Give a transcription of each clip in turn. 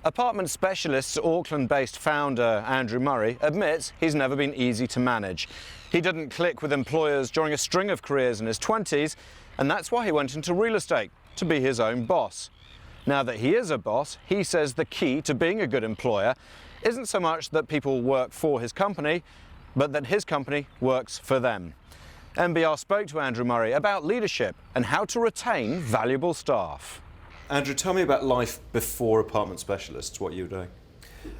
Apartment Specialists' Auckland-based founder Andrew Murray admits he's never been easy to manage. He didn't click with employers during a string of careers in his 20s, and that's why he went into real estate, to be his own boss. Now that he is a boss, he says the key to being a good employer isn't so much that people work for his company, but that his company works for them. MBR spoke to Andrew Murray about leadership and how to retain valuable staff. Andrew, tell me about life before Apartment Specialists, what you were doing.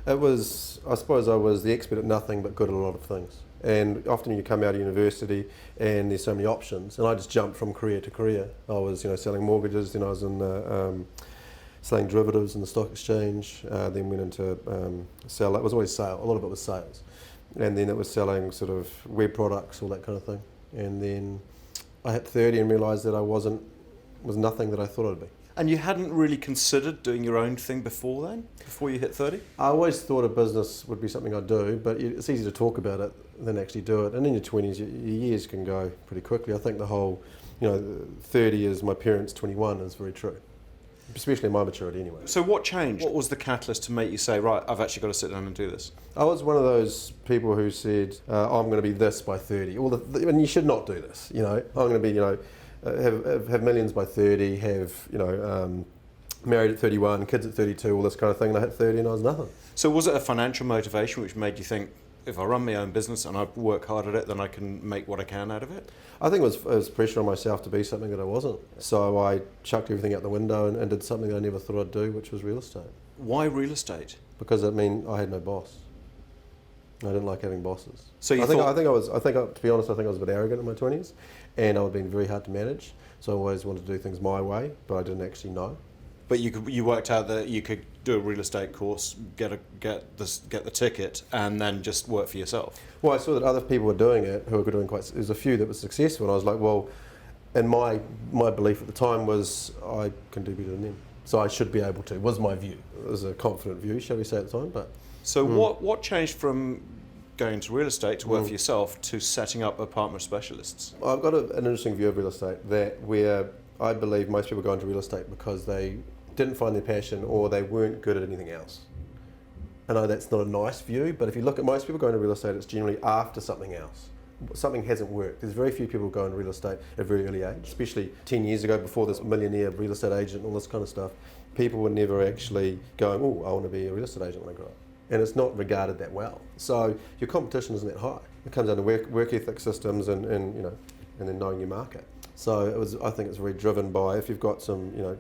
It was, I suppose I was the expert at nothing but good at a lot of things. And often you come out of university and there's so many options, and I just jumped from career to career. I was, selling mortgages, then I was in selling derivatives in the stock exchange, then went into it was always sales, a lot of it was sales. And then it was selling sort of web products, all that kind of thing. And then I hit 30 and realised that I was nothing that I thought I'd be. And you hadn't really considered doing your own thing before then, before you hit 30? I always thought a business would be something I'd do, but it's easy to talk about it than actually do it. And in your 20s, your years can go pretty quickly. I think the whole, 30 is my parents' 21 is very true, especially my maturity anyway. So what changed? What was the catalyst to make you say, right, I've actually got to sit down and do this? I was one of those people who said, I'm going to be this by 30. And you should not do this. I'm going to be, have millions by 30, married at 31, kids at 32, all this kind of thing, and I hit 30 and I was nothing. So was it a financial motivation which made you think, if I run my own business and I work hard at it, then I can make what I can out of it? I think it was pressure on myself to be something that I wasn't. So I chucked everything out the window and did something that I never thought I'd do, which was real estate. Why real estate? Because I had no boss. I didn't like having bosses. So to be honest, I think I was a bit arrogant in my 20s, and I would have been very hard to manage. So I always wanted to do things my way, but I didn't actually know. But you worked out that you could do a real estate course, get the ticket, and then just work for yourself. Well, I saw that other people were doing it who were doing there's a few that were successful, and I was like, well, and my belief at the time was I can do better than them. So I should be able to, was my view. It was a confident view, shall we say at the time. But so what changed from going to real estate to work for yourself to setting up Apartment Specialists? I've got an interesting view of real estate where I believe most people go into real estate because they didn't find their passion or they weren't good at anything else. I know that's not a nice view, but if you look at most people going to real estate, it's generally after something else. Something hasn't worked. There's very few people go into real estate at a very early age, especially 10 years ago before this millionaire real estate agent and all this kind of stuff. People were never actually going, I want to be a real estate agent when I grow up. And it's not regarded that well. So your competition isn't that high. It comes down to work ethic systems and then knowing your market. So I think it's very driven by if you've got some, you're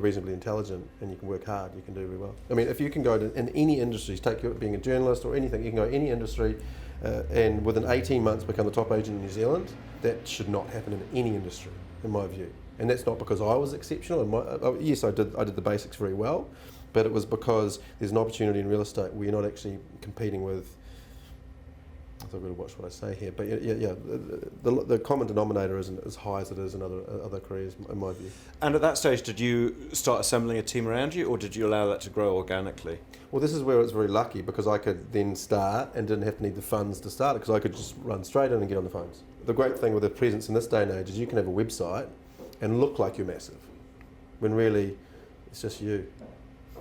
reasonably intelligent and you can work hard, you can do very well. I mean, if you can go in any industry, being a journalist or anything, you can go any industry and within 18 months become the top agent in New Zealand. That should not happen in any industry, in my view. And that's not because I was exceptional. Yes, I did the basics very well, but it was because there's an opportunity in real estate where you're not actually competing with, I've got to watch what I say here, but the common denominator isn't as high as it is in other careers, in my view. And at that stage, did you start assembling a team around you, or did you allow that to grow organically? Well, this is where it's very lucky, because I could then start and didn't have to need the funds to start it, because I could just run straight in and get on the phones. The great thing with the presence in this day and age is you can have a website and look like you're massive, when really it's just you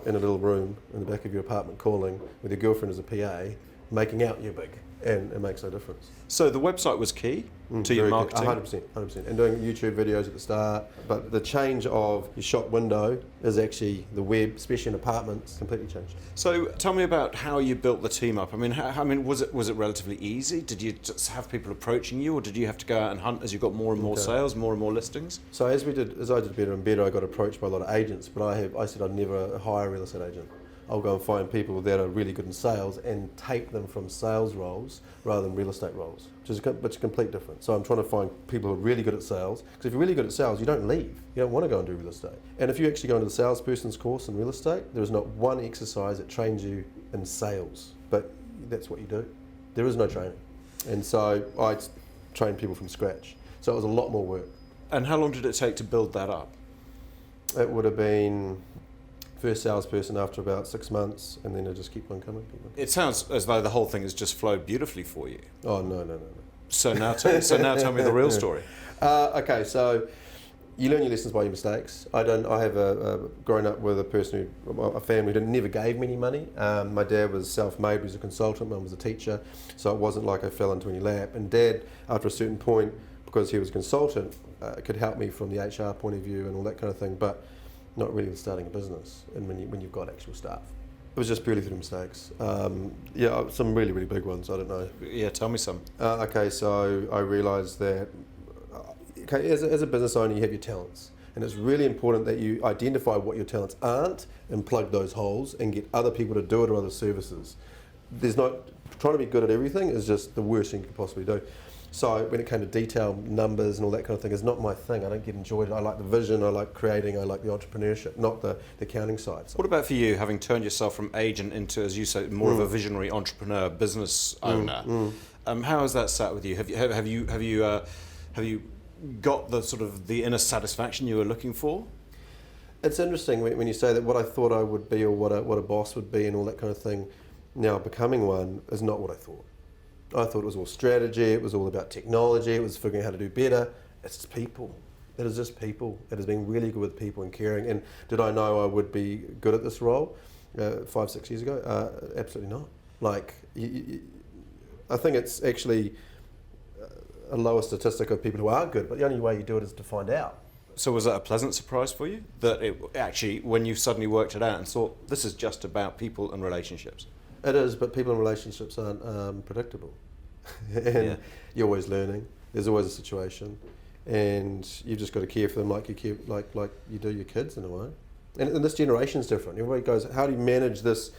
in a little room in the back of your apartment calling with your girlfriend as a PA, making out you're big. And it makes no difference. So the website was key to your marketing? 100%. And doing YouTube videos at the start. But the change of your shop window is actually the web, especially in apartments, completely changed. So tell me about how you built the team up. I mean, was it relatively easy? Did you just have people approaching you, or did you have to go out and hunt as you got more and more sales, more and more listings? So as I did better and better, I got approached by a lot of agents, but I said I'd never hire a real estate agent. I'll go and find people that are really good in sales and take them from sales roles rather than real estate roles, which is a complete difference. So I'm trying to find people who are really good at sales, because if you're really good at sales, you don't leave. You don't want to go and do real estate. And if you actually go into the salesperson's course in real estate, there is not one exercise that trains you in sales, but that's what you do. There is no training. And so I trained people from scratch. So it was a lot more work. And how long did it take to build that up? It would have been first salesperson after about 6 months, and then it just keep on coming. It sounds as though the whole thing has just flowed beautifully for you. Oh, no. So now tell me the real story. Okay, so you learn your lessons by your mistakes. I have grown up with a family who never gave me any money. My dad was self-made, he was a consultant, mum was a teacher, so it wasn't like I fell into any lap. And Dad, after a certain point, because he was a consultant, could help me from the HR point of view and all that kind of thing, but not really with starting a business and when you've got actual staff. It was just purely through mistakes. Some really, really big ones, I don't know. Yeah, tell me some. Okay, so I realised that as a business owner, you have your talents. And it's really important that you identify what your talents aren't and plug those holes and get other people to do it or other services. Trying to be good at everything is just the worst thing you could possibly do. So when it came to detail, numbers and all that kind of thing, is not my thing. I don't get enjoyed. I like the vision, I like creating, I like the entrepreneurship, not the accounting side. What about for you, having turned yourself from agent into, as you say, more of a visionary entrepreneur, business owner? How has that sat with you? Have you got the sort of the inner satisfaction you were looking for? It's interesting when you say that what I thought I would be or what a boss would be and all that kind of thing, now becoming one is not what I thought. I thought it was all strategy, it was all about technology, it was figuring out how to do better. It's just people. It is just people. It has been really good with people and caring. And did I know I would be good at this role 5-6 years ago? Absolutely not. Like, I think it's actually a lower statistic of people who are good, but the only way you do it is to find out. So was that a pleasant surprise for you? That it actually, when you suddenly worked it out and thought, this is just about people and relationships? It is, but people and relationships aren't predictable. And you're always learning. There's always a situation. And you've just got to care for them like you care, like you do your kids in a way. And this generation's different. Everybody goes, how do you manage this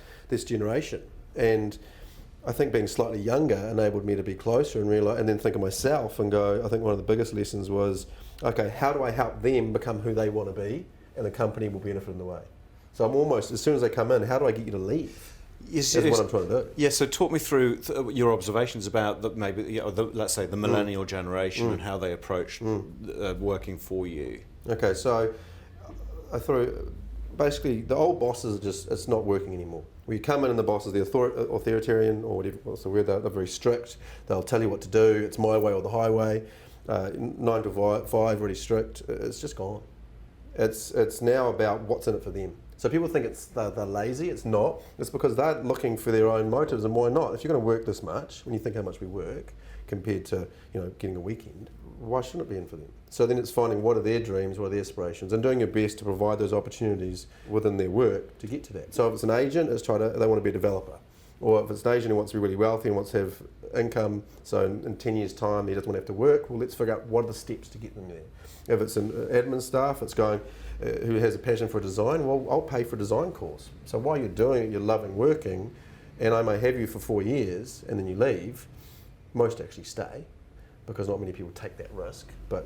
generation? And I think being slightly younger enabled me to be closer and realize, and then think of myself and go, I think one of the biggest lessons was, okay, how do I help them become who they want to be, and the company will benefit in the way. So I'm almost, as soon as they come in, how do I get you to leave? Yes, That's what I'm trying to do. Yeah, so talk me through your observations about let's say the millennial generation and how they approach working for you. Okay, so I thought basically the old bosses are just, it's not working anymore. We come in and the bosses, the authoritarian or whatever, what's the word, they're very strict. They'll tell you what to do. It's my way or the highway. 9 to 5, really strict. It's just gone. It's now about what's in it for them. So people think they're lazy. It's not. It's because they're looking for their own motives, and why not? If you're going to work this much, when you think how much we work compared to getting a weekend, why shouldn't it be in for them? So then it's finding what are their dreams, what are their aspirations, and doing your best to provide those opportunities within their work to get to that. So if it's an agent, they want to be a developer. Or if it's an agent who wants to be really wealthy and wants to have income, so in 10 years' time he doesn't want to have to work, well, let's figure out what are the steps to get them there. If it's an admin staff, it's going, who has a passion for design, well, I'll pay for a design course. So while you're doing it, you're loving working, and I may have you for 4 years, and then you leave. Most actually stay, because not many people take that risk. Or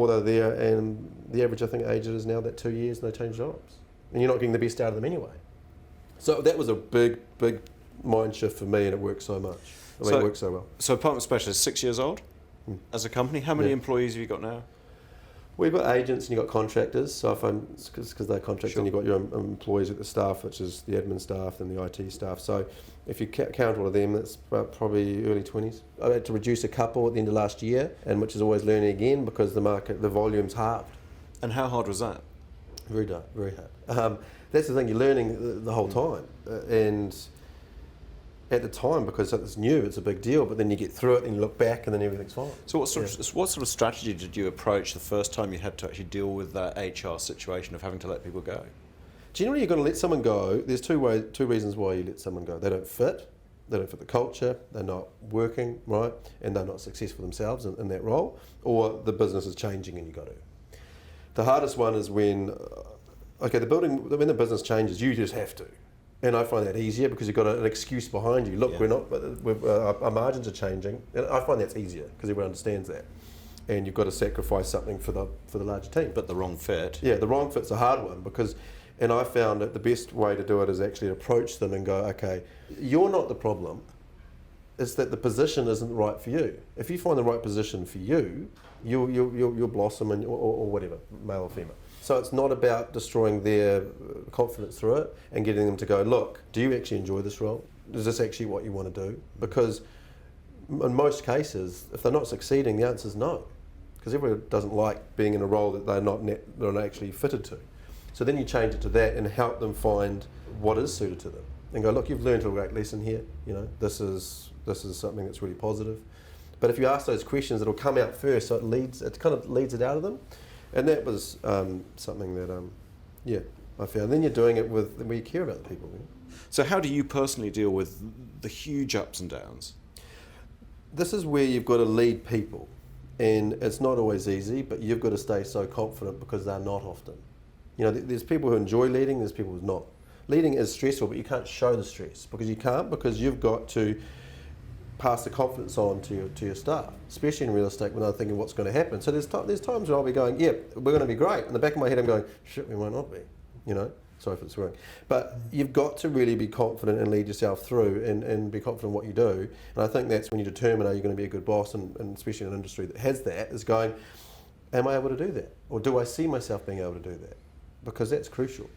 they're there, and the average, I think, age is now that 2 years, and they change jobs. And you're not getting the best out of them anyway. So that was a big, big mind shift for me, and it worked so much. It worked so well. So Apartment Specialist, 6 years old as a company. How many employees have you got now? We've got agents and you've got contractors, so because they're contractors, and you've got your employees at the staff, which is the admin staff and the IT staff. So if you count all of them, that's probably early 20s. I had to reduce a couple at the end of last year, and which is always learning again because the volume's halved. And how hard was that? Very hard, very hard. That's the thing, you're learning the whole time. And at the time, because it's new, it's a big deal, but then you get through it and you look back and then everything's fine. So what sort of strategy did you approach the first time you had to actually deal with that HR situation of having to let people go? Generally, you're going to let someone go. There's two reasons why you let someone go. They don't fit the culture, they're not working, right, and they're not successful themselves in that role, or the business is changing and you've got to. The hardest one is when the business changes, you just have to. And I find that easier because you've got an excuse behind you. Look, our margins are changing. And I find that's easier because everyone understands that. And you've got to sacrifice something for the larger team. But the wrong fit. Yeah, the wrong fit's a hard one and I found that the best way to do it is actually approach them and go, okay, you're not the problem. It's that the position isn't right for you. If you find the right position for you, you'll blossom or whatever, male or female. So it's not about destroying their confidence through it and getting them to go, look, do you actually enjoy this role? Is this actually what you want to do? Because in most cases, if they're not succeeding, the answer is no. because everyone doesn't like being in a role that they're not actually fitted to. So then you change it to that and help them find what is suited to them, and go, look, you've learned a great lesson here. You know, this is something that's really positive. But if you ask those questions, it'll come out first, so it kind of leads it out of them, and that was something that I found. Then you're doing it with where you care about the people. You know? So how do you personally deal with the huge ups and downs? This is where you've got to lead people, and it's not always easy, but you've got to stay so confident because they're not often. You know, there's people who enjoy leading, there's people who not. Leading is stressful, but you can't show the stress because you've got to pass the confidence on to your staff, especially in real estate when they're thinking what's going to happen. So there's times when I'll be going, yeah, we're going to be great. In the back of my head, I'm going, shit, we might not be. You know, sorry if it's wrong. But you've got to really be confident and lead yourself through and be confident in what you do. And I think that's when you determine are you going to be a good boss, and especially in an industry that has that, is going, am I able to do that? Or do I see myself being able to do that? Because that's crucial.